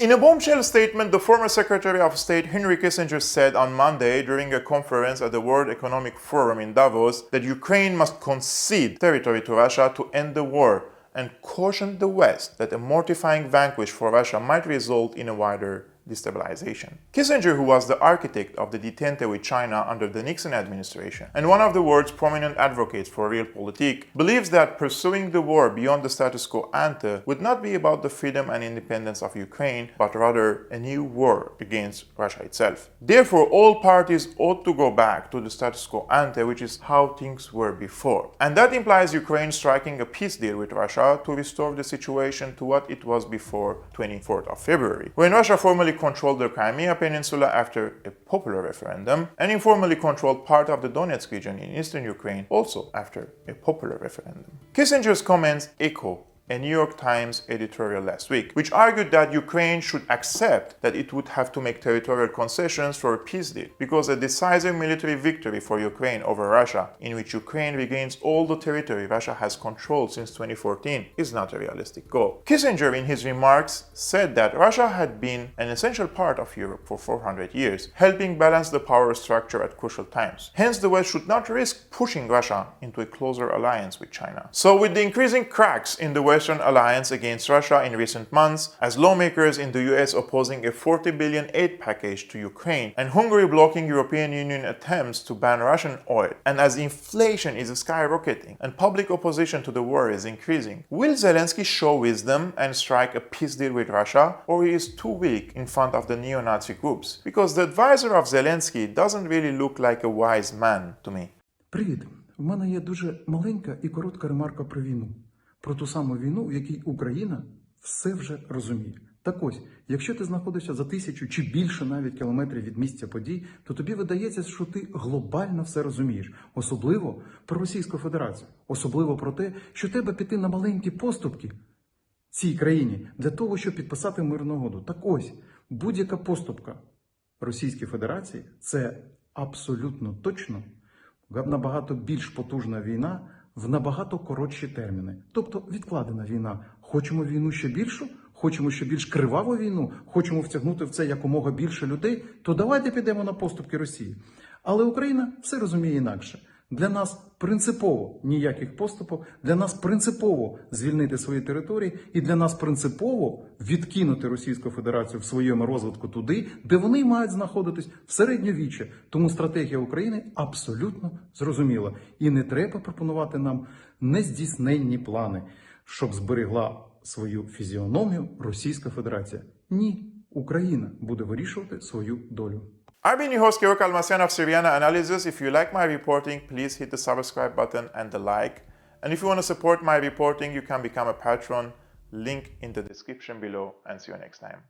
In a bombshell statement, the former Secretary of State Henry Kissinger said on Monday during a conference at the World Economic Forum in Davos that Ukraine must concede territory to Russia to end the war, and cautioned the West that a mortifying vanquish for Russia might result in a wider destabilization. Kissinger, who was the architect of the detente with China under the Nixon administration and one of the world's prominent advocates for realpolitik, believes that pursuing the war beyond the status quo ante would not be about the freedom and independence of Ukraine, but rather a new war against Russia itself. Therefore, all parties ought to go back to the status quo ante, which is how things were before. And that implies Ukraine striking a peace deal with Russia to restore the situation to what it was before 24th of February, when Russia formally controlled the Crimea Peninsula after a popular referendum, and informally controlled part of the Donetsk region in eastern Ukraine also after a popular referendum. Kissinger's comments echo a New York Times editorial last week, which argued that Ukraine should accept that it would have to make territorial concessions for a peace deal, because a decisive military victory for Ukraine over Russia, in which Ukraine regains all the territory Russia has controlled since 2014, is not a realistic goal. Kissinger, in his remarks, said that Russia had been an essential part of Europe for 400 years, helping balance the power structure at crucial times. Hence, the West should not risk pushing Russia into a closer alliance with China. So, with the increasing cracks in the Western alliance against Russia in recent months, as lawmakers in the US opposing a $40 billion aid package to Ukraine, and Hungary blocking European Union attempts to ban Russian oil, and as inflation is skyrocketing and public opposition to the war is increasing, will Zelensky show wisdom and strike a peace deal with Russia, or he is too weak in front of the neo-Nazi groups? Because the advisor of Zelensky doesn't really look like a wise man to me. Привіт! У мене є дуже маленька і коротка ремарка про війну. Про ту саму війну, в якій Україна все вже розуміє. Так ось, якщо ти знаходишся за 1000 чи більше навіть кілометрів від місця подій, то тобі видається, що ти глобально все розумієш. Особливо про Російську Федерацію. Особливо про те, що треба піти на маленькі поступки цій країні для того, щоб підписати мирну угоду. Так ось, будь-яка поступка Російській Федерації – це абсолютно точно набагато більш потужна війна, в набагато коротші терміни. Тобто відкладена війна. Хочемо війну ще більшу? Хочемо ще більш криваву війну? Хочемо втягнути в це якомога більше людей? То давайте підемо на поступки Росії. Але Україна все розуміє інакше. Для нас принципово ніяких поступок, для нас принципово звільнити свої території і для нас принципово відкинути Російську Федерацію в своєму розвитку туди, де вони мають знаходитись в середньовіччя. Тому стратегія України абсолютно зрозуміла. І не треба пропонувати нам нездійсненні плани, щоб зберегла свою фізіономію Російська Федерація. Ні, Україна буде вирішувати свою долю. I've been your host, Georg Almasian of Syriana Analysis. If you like my reporting, please hit the subscribe button and the like. And if you want to support my reporting, you can become a patron. Link in the description below, and see you next time.